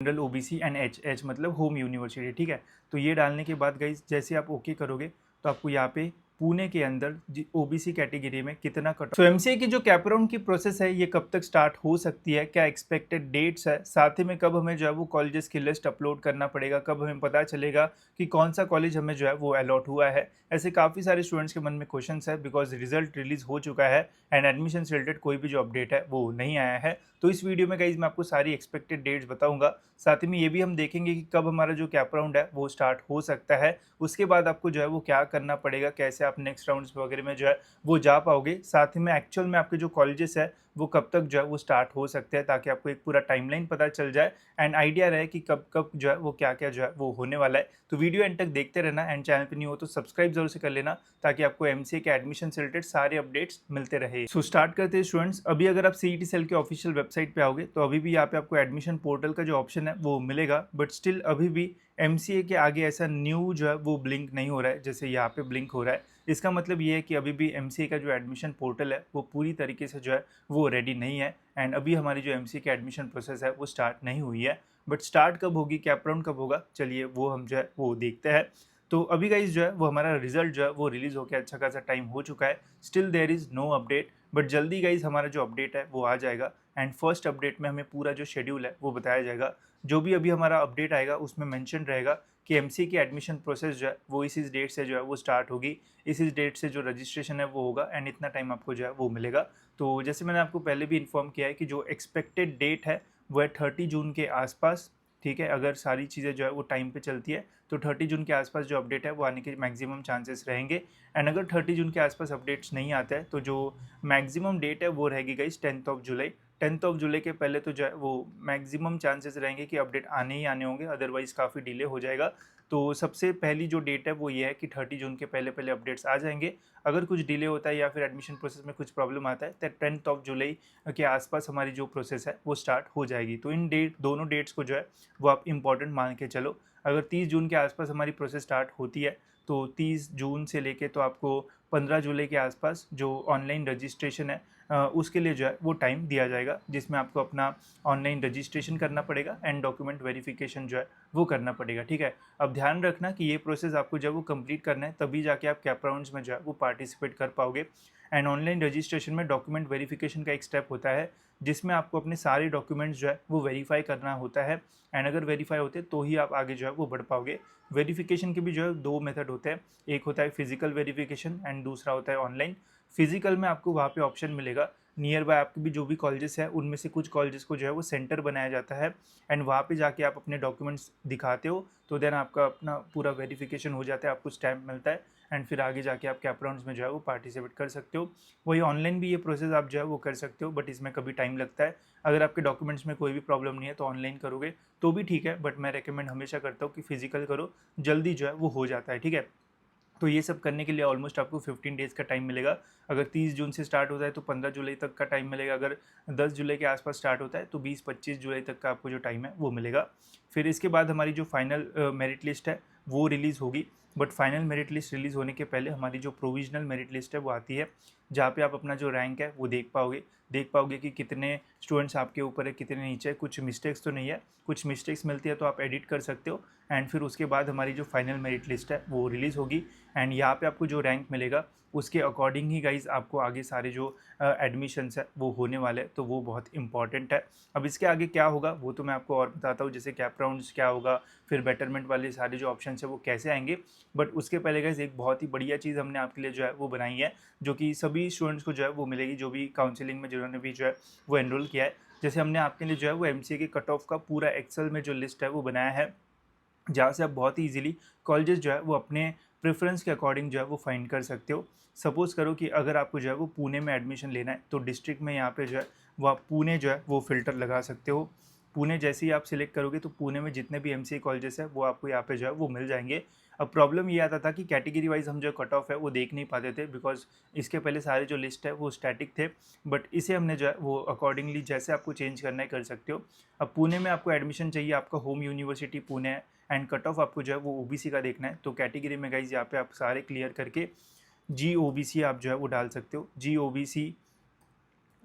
General OBC and H, H मतलब home university, ठीक है। तो ये डालने के बाद गाइज जैसे आप ओके करोगे तो आपको यहाँ पे पुणे के अंदर ओबीसी कैटेगरी में कितना कट। तो एमसीए की जो कैप राउंड की प्रोसेस है ये कब तक स्टार्ट हो सकती है, क्या एक्सपेक्टेड डेट्स है, साथ ही में कब हमें जो है वो कॉलेजेस की लिस्ट अपलोड करना पड़ेगा, कब हमें पता चलेगा कि कौन सा कॉलेज हमें जो है वो अलॉट हुआ है। ऐसे काफ़ी सारे स्टूडेंट्स के मन में क्वेश्चंस है बिकॉज रिजल्ट रिलीज हो चुका है एंड एडमिशन से रिलेटेड कोई भी जो अपडेट है वो नहीं आया है। तो इस वीडियो में गाइज मैं आपको सारी एक्सपेक्टेड डेट्स बताऊंगा, साथ ही में ये भी हम देखेंगे कि कब हमारा जो कैप राउंड है वो स्टार्ट हो सकता है, उसके बाद आपको जो है वो क्या करना पड़ेगा, कैसे आप नेक्स्ट राउंड्स वगैरह में जो है वो जा पाओगे, साथ ही में एक्चुअल में आपके जो कॉलेजेस है वो कब तक जो है वो स्टार्ट हो सकते हैं, ताकि आपको एक पूरा टाइमलाइन पता चल जाए एंड आइडिया रहे कि कब कब जो है वो क्या क्या जो है वो होने वाला है। तो वीडियो एंड तक देखते रहना एंड चैनल पे नहीं हो तो सब्सक्राइब जरूर से कर लेना, ताकि आपको एमसीए के एडमिशन से रिलेटेड सारे अपडेट्स मिलते रहे। सो स्टार्ट करते हैं स्टूडेंट्स। अभी अगर आप सीईटी सेल के ऑफिशियल वेबसाइट पे आओगे तो अभी भी यहाँ पे आपको एडमिशन पोर्टल का जो ऑप्शन है वो मिलेगा, बट स्टिल अभी भी एमसीए के आगे ऐसा न्यू जो है वो ब्लिंक नहीं हो रहा है जैसे यहाँ पे ब्लिंक हो रहा है। इसका मतलब ये है कि अभी भी एमसीए का जो एडमिशन पोर्टल है वो पूरी तरीके से जो है वो रेडी नहीं है एंड अभी हमारी जो एमसीए की एडमिशन प्रोसेस है वो स्टार्ट नहीं हुई है। बट स्टार्ट कब होगी, कैप राउंड कब होगा, चलिए वो हम जो है वो देखते हैं। तो अभी गाइज जो है वो हमारा रिजल्ट जो है वो रिलीज होकर अच्छा खासा टाइम हो चुका है, still there is no update, but जल्दी गाइज हमारा जो अपडेट है वो आ जाएगा एंड फर्स्ट अपडेट में हमें पूरा जो शेड्यूल है वो बताया जाएगा। जो भी अभी हमारा अपडेट आएगा उसमें मेंशन रहेगा कि एमसीए की एडमिशन प्रोसेस जो है वो इस डेट से जो है वो स्टार्ट होगी, इस डेट से जो रजिस्ट्रेशन है वो होगा एंड इतना टाइम आपको जो है वो मिलेगा। तो जैसे मैंने आपको पहले भी इन्फॉर्म किया है कि जो एक्सपेक्टेड डेट है वो है 30 जून के आसपास, ठीक है। अगर सारी चीज़ें जो है वो टाइम पे चलती है तो 30 जून के आसपास जो अपडेट है वो आने के मैक्सिमम चांसेस रहेंगे एंड अगर 30 जून के आसपास अपडेट्स नहीं आते हैं तो जो मैक्सिमम डेट है वो रहेगी गाइस 10 जुलाई। 10 जुलाई के पहले तो जो है वो मैक्सिमम चांसेस रहेंगे कि अपडेट आने ही आने होंगे, अदरवाइज काफ़ी डिले हो जाएगा। तो सबसे पहली जो डेट है वो ये है कि 30 जून के पहले पहले अपडेट्स आ जाएंगे। अगर कुछ डिले होता है या फिर एडमिशन प्रोसेस में कुछ प्रॉब्लम आता है तो 10 जुलाई के आसपास हमारी जो प्रोसेस है वो स्टार्ट हो जाएगी। तो इन दोनों डेट्स को जो है वो आप इंपॉर्टेंट मान के चलो। अगर 30 जून के आसपास हमारी प्रोसेस स्टार्ट होती है तो 30 जून से लेके तो आपको 15 जुलाई के आसपास जो ऑनलाइन रजिस्ट्रेशन है उसके लिए जो है वो टाइम दिया जाएगा, जिसमें आपको अपना ऑनलाइन रजिस्ट्रेशन करना पड़ेगा एंड डॉक्यूमेंट वेरिफिकेशन जो है वो करना पड़ेगा, ठीक है। अब ध्यान रखना कि ये प्रोसेस आपको जब वो कंप्लीट करना है तभी जाके आप कैप राउंड्स में जो है वो पार्टिसिपेट कर पाओगे एंड ऑनलाइन रजिस्ट्रेशन में डॉक्यूमेंट वेरिफिकेशन का एक स्टेप होता है जिसमें आपको अपने सारे डॉक्यूमेंट्स जो है वो वेरीफाई करना होता है एंड अगर वेरीफाई होते तो ही आप आगे जो है वो बढ़ पाओगे। वेरिफिकेशन के भी जो है दो मेथड होते हैं, एक होता है फिजिकल वेरिफिकेशन एंड दूसरा होता है ऑनलाइन। फिजिकल में आपको वहाँ पे ऑप्शन मिलेगा, नियर बाय आपके भी जो भी कॉलेजेस है उनमें से कुछ कॉलेजेस को जो है वो सेंटर बनाया जाता है एंड वहाँ पे जाके आप अपने डॉक्यूमेंट्स दिखाते हो तो देन आपका अपना पूरा वेरिफिकेशन हो जाता है, आपको स्टैम्प मिलता है एंड फिर आगे जाके आप कैप राउंड्स में जो है वो पार्टिसिपेट कर सकते हो। वही ऑनलाइन भी ये प्रोसेस आप जो है वो कर सकते हो, बट इसमें कभी टाइम लगता है। अगर आपके डॉक्यूमेंट्स में कोई भी प्रॉब्लम नहीं है तो ऑनलाइन करोगे तो भी ठीक है, बट मैं रेकमेंड हमेशा करता हूँ कि फिजिकल करो, जल्दी जो है वो हो जाता है, ठीक है। तो ये सब करने के लिए ऑलमोस्ट आपको 15 डेज़ का टाइम मिलेगा। अगर 30 जून से स्टार्ट होता है तो 15 जुलाई तक का टाइम मिलेगा, अगर 10 जुलाई के आसपास स्टार्ट होता है तो 20-25 जुलाई तक का आपको जो टाइम है वो मिलेगा। फिर इसके बाद हमारी जो फाइनल मेरिट लिस्ट है वो रिलीज़ होगी, but final merit list release होने के पहले हमारी जो प्रोविजनल मेरिट लिस्ट है वो आती है, जहाँ पे आप अपना जो रैंक है वो देख पाओगे कि कितने स्टूडेंट्स आपके ऊपर है, कितने नीचे है, कुछ मिस्टेक्स तो नहीं है, कुछ मिस्टेक्स मिलती है तो आप एडिट कर सकते हो एंड फिर उसके बाद हमारी जो फाइनल मेरिट लिस्ट है वो रिलीज़ होगी एंड यहाँ पे आपको जो रैंक मिलेगा उसके अकॉर्डिंग ही गाइज आपको आगे सारे जो एडमिशन्स है वो होने वाले हैं, तो वो बहुत इंपॉर्टेंट है। अब इसके आगे क्या होगा वो तो मैं आपको और बताता हूँ, जैसे कैप राउंड्स क्या होगा, फिर बेटरमेंट वाले सारे जो ऑप्शन है वो कैसे आएंगे। बट उसके पहले गाइज एक बहुत ही बढ़िया चीज़ हमने आपके लिए जो है वो बनाई है, जो कि सभी स्टूडेंट्स को जो है वो मिलेगी, जो भी काउंसिलिंग में जिन्होंने भी जो है वो एनरोल किया है। जैसे हमने आपके लिए जो है वो एमसीए के कट ऑफ का पूरा एक्सेल में जो लिस्ट है वो बनाया है, जहाँ से आप बहुत ही ईजिली कॉलेजेस जो है वो अपने प्रेफरेंस के अकॉर्डिंग जो है वो फाइंड कर सकते हो। सपोज़ करो कि अगर आपको जो है वो पुणे में एडमिशन लेना है तो डिस्ट्रिक्ट में यहाँ पे जो है वो आप पुणे जो है वो फ़िल्टर लगा सकते हो। पुणे जैसे ही आप सिलेक्ट करोगे तो पुणे में जितने भी एमसीए कॉलेजेस है वो आपको यहाँ पे जो है वो मिल जाएंगे। अब प्रॉब्लम ये आता था कि कैटेगरी वाइज हम जो कट ऑफ है वो देख नहीं पाते थे, बिकॉज इसके पहले सारे जो लिस्ट है वो स्टैटिक थे, बट इसे हमने जो है वो अकॉर्डिंगली जैसे आपको चेंज करना है कर सकते हो। अब पुणे में आपको एडमिशन चाहिए, आपका होम यूनिवर्सिटी पुणे है एंड कट ऑफ आपको जो है वो ओबीसी का देखना है, तो कैटेगरी में गाइज यहाँ पे आप सारे क्लियर करके जी ओबीसी आप जो है वो डाल सकते हो। जी ओबीसी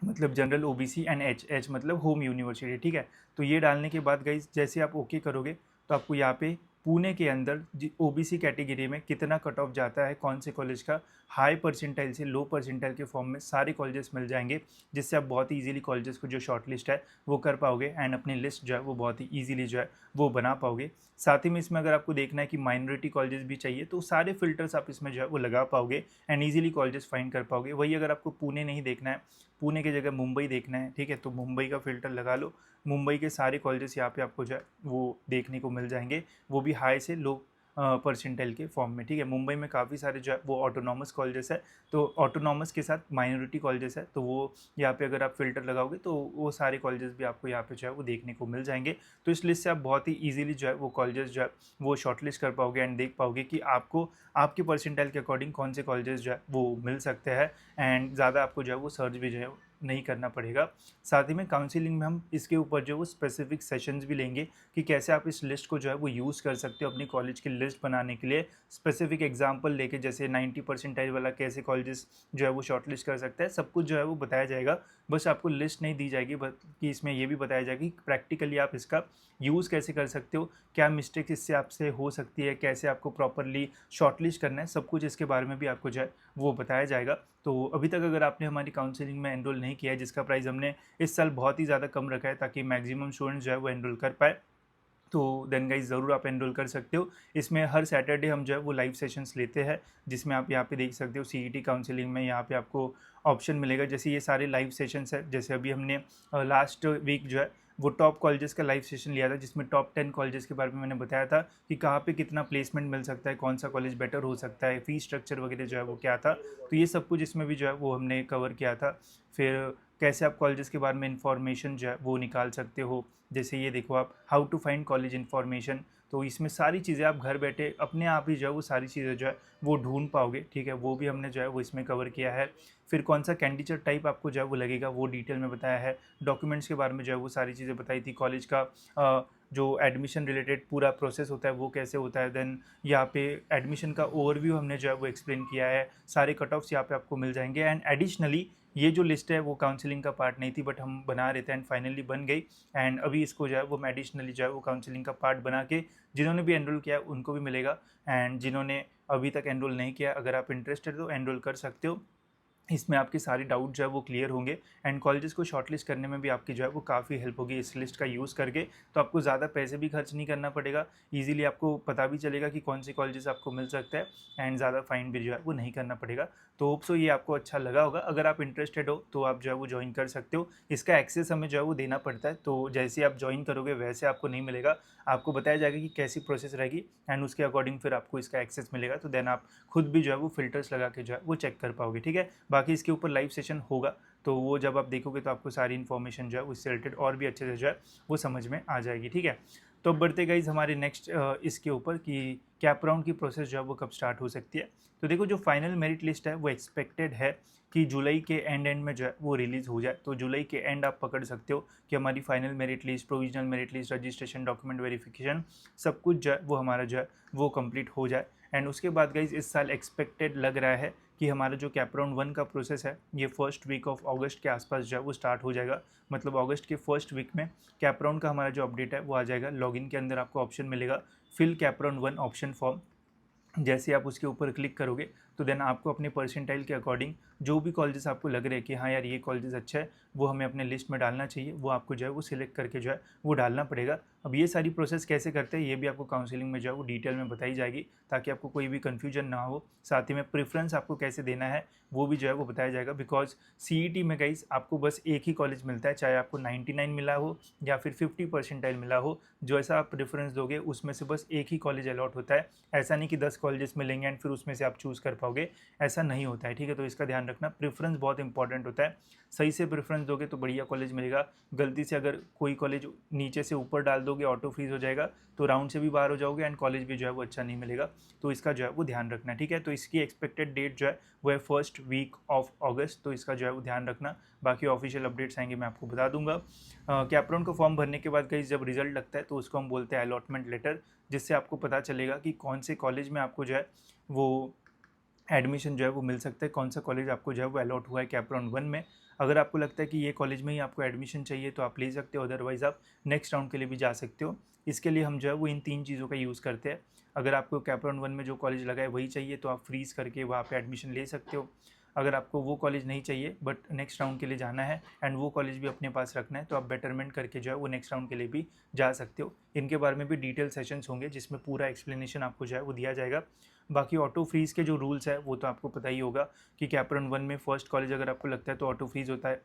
मतलब general OBC and H, H मतलब होम यूनिवर्सिटी, ठीक है। तो ये डालने के बाद गाइज जैसे आप ओके करोगे तो आपको यहाँ पे पुणे के अंदर ओबीसी कैटेगरी में कितना कट ऑफ जाता है, कौन से कॉलेज का हाई परसेंटाइल से लो परसेंटाइल के फॉर्म में सारे कॉलेजेस मिल जाएंगे, जिससे आप बहुत ही ईजिली कॉलेजेस को जो शॉर्ट लिस्ट है वो कर पाओगे एंड अपनी लिस्ट जो है वो बहुत ही ईजिली जो है वो बना पाओगे। साथ ही में इसमें अगर आपको देखना है कि माइनॉरिटी कॉलेजेस भी चाहिए तो सारे फिल्टर्स आप इसमें जो है वो लगा पाओगे एंड ईजिली कॉलेजेस फाइंड कर पाओगे। वही अगर आपको पुणे नहीं देखना है, पुणे की जगह मुंबई देखना है, ठीक है, तो मुंबई का फिल्टर लगा लो। मुंबई के सारे कॉलेजेस यहाँ पे आपको जो है वो देखने को मिल जाएंगे, वो भी हाई से लो परसेंटाइल के फॉर्म में, ठीक है। मुंबई में काफ़ी सारे जो है वो ऑटोनॉमस कॉलेजेस है, तो ऑटोनॉमस के साथ माइनॉरिटी कॉलेजेस है, तो वो यहाँ पे अगर आप फिल्टर लगाओगे तो वो सारे कॉलेजेस भी आपको यहाँ पे जो है वो देखने को मिल जाएंगे। तो इस लिस्ट से आप बहुत ही ईजिली जो है वो कॉलेजेस जो है वो शॉर्टलिस्ट कर पाओगे एंड देख पाओगे कि आपको आपके परसेंटाइल के अकॉर्डिंग कौन से कॉलेजेस जो है वो मिल सकते हैं एंड ज़्यादा आपको जो है वो सर्च भी जो है नहीं करना पड़ेगा। साथ ही में काउंसलिंग में हम इसके ऊपर जो वो स्पेसिफिक सेशंस भी लेंगे कि कैसे आप इस लिस्ट को जो है वो यूज़ कर सकते हो अपनी कॉलेज की लिस्ट बनाने के लिए। स्पेसिफिक एग्जांपल लेके जैसे 90 परसेंटाइल वाला कैसे कॉलेजेस जो है वो शॉर्ट लिस्ट कर सकता है, सब कुछ जो है वो बताया जाएगा। बस आपको लिस्ट नहीं दी जाएगी बल्कि इसमें ये भी बताया जाएगा कि प्रैक्टिकली आप इसका यूज़ कैसे कर सकते हो, क्या मिस्टेक्स इससे आपसे हो सकती है, कैसे आपको प्रॉपरली शॉर्टलिस्ट करना है, सब कुछ इसके बारे में भी आपको जो है वो बताया जाएगा। तो अभी तक अगर आपने हमारी काउंसलिंग में एनरोल नहीं किया है, जिसका प्राइस हमने इस साल बहुत ही ज़्यादा कम रखा है ताकि मैक्सिमम स्टूडेंट्स जो है वो एनरोल कर पाए, तो देन गाइज ज़रूर आप एनरोल कर सकते हो। इसमें हर सैटरडे हम जो है वो लाइव सेशंस लेते हैं, जिसमें आप यहाँ पे देख सकते हो सीईटी काउंसलिंग में यहाँ पे आपको ऑप्शन मिलेगा। जैसे ये सारे लाइव सेशंस है, जैसे अभी हमने लास्ट वीक जो है वो टॉप कॉलेजेस का लाइव सेशन लिया था, जिसमें टॉप 10 कॉलेजेस के बारे में मैंने बताया था कि कहाँ पे कितना प्लेसमेंट मिल सकता है, कौन सा कॉलेज बेटर हो सकता है, फीस स्ट्रक्चर वगैरह जो है वो क्या था, तो ये सब कुछ इसमें भी जो है वो हमने कवर किया था। फिर कैसे आप कॉलेजेस के बारे में इंफॉर्मेशन जो है वो निकाल सकते हो, जैसे ये देखो आप how to find college information, तो इसमें सारी चीज़ें आप घर बैठे अपने आप ही जो है वो सारी चीज़ें जो है वो ढूंढ पाओगे, ठीक है, वो भी हमने जो है वो इसमें कवर किया है। फिर कौन सा कैंडिडेट टाइप आपको जो है वो लगेगा वो डिटेल में बताया है। डॉक्यूमेंट्स के बारे में जो है वो सारी चीज़ें बताई थी, कॉलेज का जो एडमिशन रिलेटेड पूरा प्रोसेस होता है वो कैसे होता है, देन यहाँ पे एडमिशन का ओवरव्यू हमने जो है वो एक्सप्लेन किया है, सारे कट ऑफ्स यहाँ पे आपको मिल जाएंगे। एंड एडिशनली ये जो लिस्ट है वो काउंसलिंग का पार्ट नहीं थी, बट हम बना रहे थे एंड फाइनली बन गई, एंड अभी इसको जो है वो एडिशनली जो है वो काउंसलिंग का पार्ट बना के जिन्होंने भी एनरोल किया उनको भी मिलेगा, एंड जिन्होंने अभी तक एनरोल नहीं किया अगर आप इंटरेस्टेड हो एनरोल कर सकते हो। इसमें आपके सारे डाउट जो है वो क्लियर होंगे एंड कॉलेजेस को शॉर्टलिस्ट करने में भी आपकी जो है वो काफ़ी हेल्प होगी इस लिस्ट का यूज़ करके। तो आपको ज़्यादा पैसे भी खर्च नहीं करना पड़ेगा, इजीली आपको पता भी चलेगा कि कौन से कॉलेजेस आपको मिल सकता है एंड ज़्यादा फाइन भी जो है वो नहीं करना पड़ेगा। तो होप सो ये आपको अच्छा लगा होगा। अगर आप इंटरेस्टेड हो तो आप जो है वो ज्वाइन कर सकते हो। इसका एक्सेस हमें जो है वो देना पड़ता है, तो जैसे आप ज्वाइन करोगे वैसे आपको नहीं मिलेगा, आपको बताया जाएगा कि कैसी प्रोसेस रहेगी एंड उसके अकॉर्डिंग फिर आपको इसका एक्सेस मिलेगा। तो देन आप खुद भी जो है वो फिल्टर्स लगा के जो है वो चेक कर पाओगे, ठीक है। बाकी इसके ऊपर लाइव सेशन होगा, तो वो जब आप देखोगे तो आपको सारी इन्फॉर्मेशन जो है उससे रिलेटेड और भी अच्छे से जो है वो समझ में आ जाएगी, ठीक है। तो अब बढ़ते गाइज हमारे नेक्स्ट इसके ऊपर कि कैप राउंड की प्रोसेस जो है वो कब स्टार्ट हो सकती है। तो देखो जो फाइनल मेरिट लिस्ट है वो एक्सपेक्टेड है कि जुलाई के एंड में जो है वो रिलीज़ हो जाए। तो जुलाई के एंड आप पकड़ सकते हो कि हमारी final merit list, provisional merit list, registration, document verification, सब कुछ जो है वो हमारा जो है वो कंप्लीट हो जाए। एंड उसके बाद गाइज इस साल एक्सपेक्टेड लग रहा है कि हमारा जो कैप राउंड 1 का प्रोसेस है ये फर्स्ट वीक ऑफ अगस्त के आसपास जो है वो स्टार्ट हो जाएगा। मतलब अगस्त के फर्स्ट वीक में कैप राउंड का हमारा जो अपडेट है वो आ जाएगा। लॉगिन के अंदर आपको ऑप्शन मिलेगा fill CAP round 1 option form, जैसे आप उसके ऊपर क्लिक करोगे तो देन आपको अपने परसेंटाइल के अकॉर्डिंग जो भी कॉलेजेस आपको लग रहे हैं कि हाँ यार ये कॉलेजेस अच्छा है, वो हमें अपने लिस्ट में डालना चाहिए, वो आपको जो है वो सिलेक्ट करके जो है वो डालना पड़ेगा। अब ये सारी प्रोसेस कैसे करते हैं ये भी आपको काउंसलिंग में जो है वो डिटेल में बताई जाएगी, ताकि आपको कोई भी कन्फ्यूजन ना हो। साथ ही में प्रेफरेंस आपको कैसे देना है वो भी जो है वो बताया जाएगा, बिकॉज सीईटी में गाइस आपको बस एक ही कॉलेज मिलता है, चाहे आपको 99 मिला हो या फिर 50 परसेंटाइल मिला हो, जो ऐसा आप प्रेफरेंस दोगे उसमें से बस एक ही कॉलेज अलॉट होता है। ऐसा नहीं कि 10 कॉलेजेस मिलेंगे एंड फिर उसमें से आप चूज़ कर पाओगे, ऐसा नहीं होता है, ठीक है। तो इसका ध्यान रखना, प्रेफरेंस बहुत इंपॉर्टेंट होता है। सही से प्रेफरेंस दोगे तो बढ़िया कॉलेज मिलेगा। गलती से अगर कोई कॉलेज नीचे से ऊपर डाल दोगे ऑटो फ्रीज हो जाएगा, तो राउंड से भी बाहर हो जाओगे एंड कॉलेज भी जो है वो अच्छा नहीं मिलेगा। तो इसका जो है वो ध्यान रखना, ठीक है। तो इसकी एक्सपेक्टेड डेट जो है वो है फर्स्ट वीक ऑफ अगस्त, तो इसका जो है वो ध्यान रखना। बाकी ऑफिशियल अपडेट्स आएंगे मैं आपको बता दूंगा। कैप राउंड का फॉर्म भरने के बाद कहीं जब रिजल्ट लगता है तो उसको हम बोलते हैं अलॉटमेंट लेटर, जिससे आपको पता चलेगा कि कौन से कॉलेज में आपको जो है वो एडमिशन जो है वो मिल सकता है, कौन सा कॉलेज आपको जो है वो अलॉट हुआ है कैप राउंड 1 में। अगर आपको लगता है कि ये कॉलेज में ही आपको एडमिशन चाहिए तो आप ले सकते हो, अदरवाइज़ आप नेक्स्ट राउंड के लिए भी जा सकते हो। इसके लिए हम जो है वो इन 3 चीज़ों का यूज़ करते हैं। अगर आपको कैप राउंड 1 में जो कॉलेज लगा है वही चाहिए तो आप फ्रीज़ करके वहाँ पे एडमिशन ले सकते हो। अगर आपको वो कॉलेज नहीं चाहिए बट नेक्स्ट राउंड के लिए जाना है एंड वो कॉलेज भी अपने पास रखना है तो आप बेटरमेंट करके जो है वो नेक्स्ट राउंड के लिए भी जा सकते हो। इनके बारे में भी डिटेल सेशंस होंगे जिसमें पूरा एक्सप्लेनेशन आपको जो है वो दिया जाएगा। बाकी ऑटो फ्रीज़ के जो रूल्स है वो तो आपको पता ही होगा कि कैप राउंड 1 में फर्स्ट कॉलेज अगर आपको लगता है तो ऑटो फ्रीज़ होता है।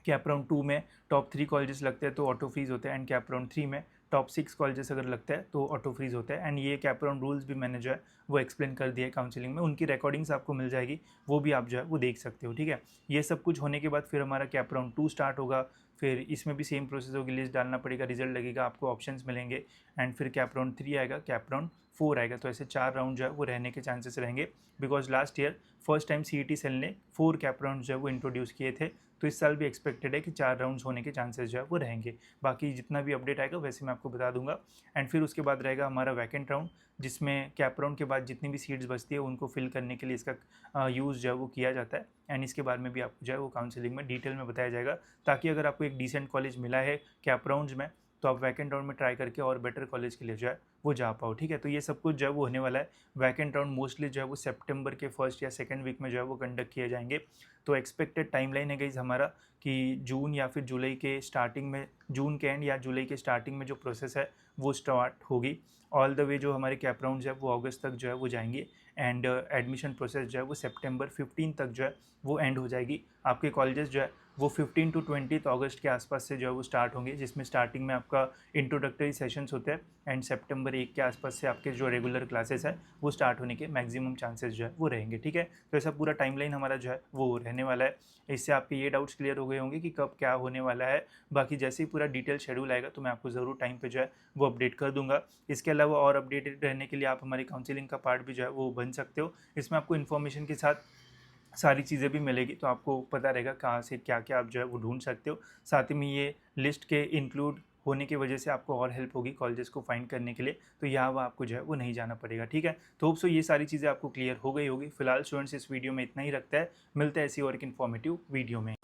कैप राउंड 2 में टॉप 3 कॉलेजेस लगते हैं तो ऑटो फ्रीज़ होता है एंड कैप राउंड 3 में टॉप 6 कॉलेजेस अगर लगता है तो ऑटो फ्रीज़ होता है। एंड ये कैप राउंड रूल्स भी मैंने जो है वो एक्सप्लेन कर दिया है काउंसलिंग में, उनकी रिकॉर्डिंग्स आपको मिल जाएगी, वो भी आप जो है वो देख सकते हो, ठीक है। ये सब कुछ होने के बाद फिर हमारा कैप राउंड 2 स्टार्ट होगा। फिर इसमें भी सेम प्रोसेस होगी, लिस्ट डालना पड़ेगा, रिजल्ट लगेगा, आपको ऑप्शंस मिलेंगे एंड फिर कैप राउंड 3 आएगा, कैप राउंड 4 आएगा। तो ऐसे 4 राउंड जो है वो रहने के चांसेस रहेंगे because last year first time CET cell ने 4 कैप राउंड जो है वो इंट्रोड्यूस किए थे। तो इस साल भी एक्सपेक्टेड है कि 4 राउंड्स होने के चांसेस जो है वो रहेंगे। बाकी जितना भी अपडेट आएगा वैसे मैं आपको बता दूंगा। एंड फिर उसके बाद रहेगा हमारा वैकेंट राउंड जिसमें कैप राउंड के बाद जितनी भी सीट्स बचती है उनको फिल करने के लिए इसका यूज़ जो है वो किया जाता है। एंड इसके बारे में भी आपको जो है वो काउंसलिंग में डिटेल में बताया जाएगा ताकि अगर आपको एक डिसेंट कॉलेज मिला है कैप राउंड्स में तो आप वैकेंट राउंड में ट्राई करके और बेटर कॉलेज के लिए जो है वो जा पाओ, ठीक है। तो ये सब कुछ जो है वो होने वाला है। वैकेंट राउंड मोस्टली जो है वो सितंबर के फर्स्ट या सेकंड वीक में जो है वो कंडक्ट किए जाएंगे। तो एक्सपेक्टेड टाइमलाइन है गाइस हमारा कि जून या फिर जुलाई के स्टार्टिंग में, जून के एंड या जुलाई के स्टार्टिंग में जो प्रोसेस है वो स्टार्ट होगी। ऑल द वे जो हमारे कैप राउंड्स है वो अगस्त तक जो है वो जाएंगे एंड एडमिशन प्रोसेस जो है वो सितंबर 15 तक जो है वो एंड हो जाएगी। आपके कॉलेजेस जो है वो 15 टू 20 अगस्त के आसपास से जो है वो स्टार्ट होंगे, जिसमें स्टार्टिंग में आपका इंट्रोडक्टरी सेशंस होते हैं एंड सितंबर 1 के आसपास से आपके जो रेगुलर क्लासेस है वो स्टार्ट होने के मैक्सिमम चांसेस जो है वो रहेंगे, ठीक है। तो ऐसा पूरा टाइमलाइन हमारा जो है वो रहने वाला है। इससे आपके ये डाउट्स क्लियर हो गए होंगे कि कब क्या होने वाला है। बाकी जैसे ही पूरा डिटेल शेड्यूल आएगा तो मैं आपको ज़रूर टाइम पे जो है वो अपडेट कर दूंगा। इसके अलावा और अपडेटेड रहने के लिए आप हमारी काउंसलिंग का पार्ट भी जो है वो बन सकते हो। इसमें आपको इन्फॉर्मेशन के साथ सारी चीज़ें भी मिलेगी तो आपको पता रहेगा कहाँ से क्या क्या आप जो है वो ढूंढ सकते हो। साथ ही में ये लिस्ट के इंक्लूड होने की वजह से आपको और हेल्प होगी कॉलेजेस को फाइंड करने के लिए, तो यहाँ वहाँ आपको जो है वो नहीं जाना पड़ेगा, ठीक है। तो होप सो ये सारी चीज़ें आपको क्लियर हो गई होगी। फिलहाल स्टूडेंट्स इस वीडियो में इतना ही रखता है, मिलते हैं ऐसी और एक इन्फॉर्मेटिव वीडियो में।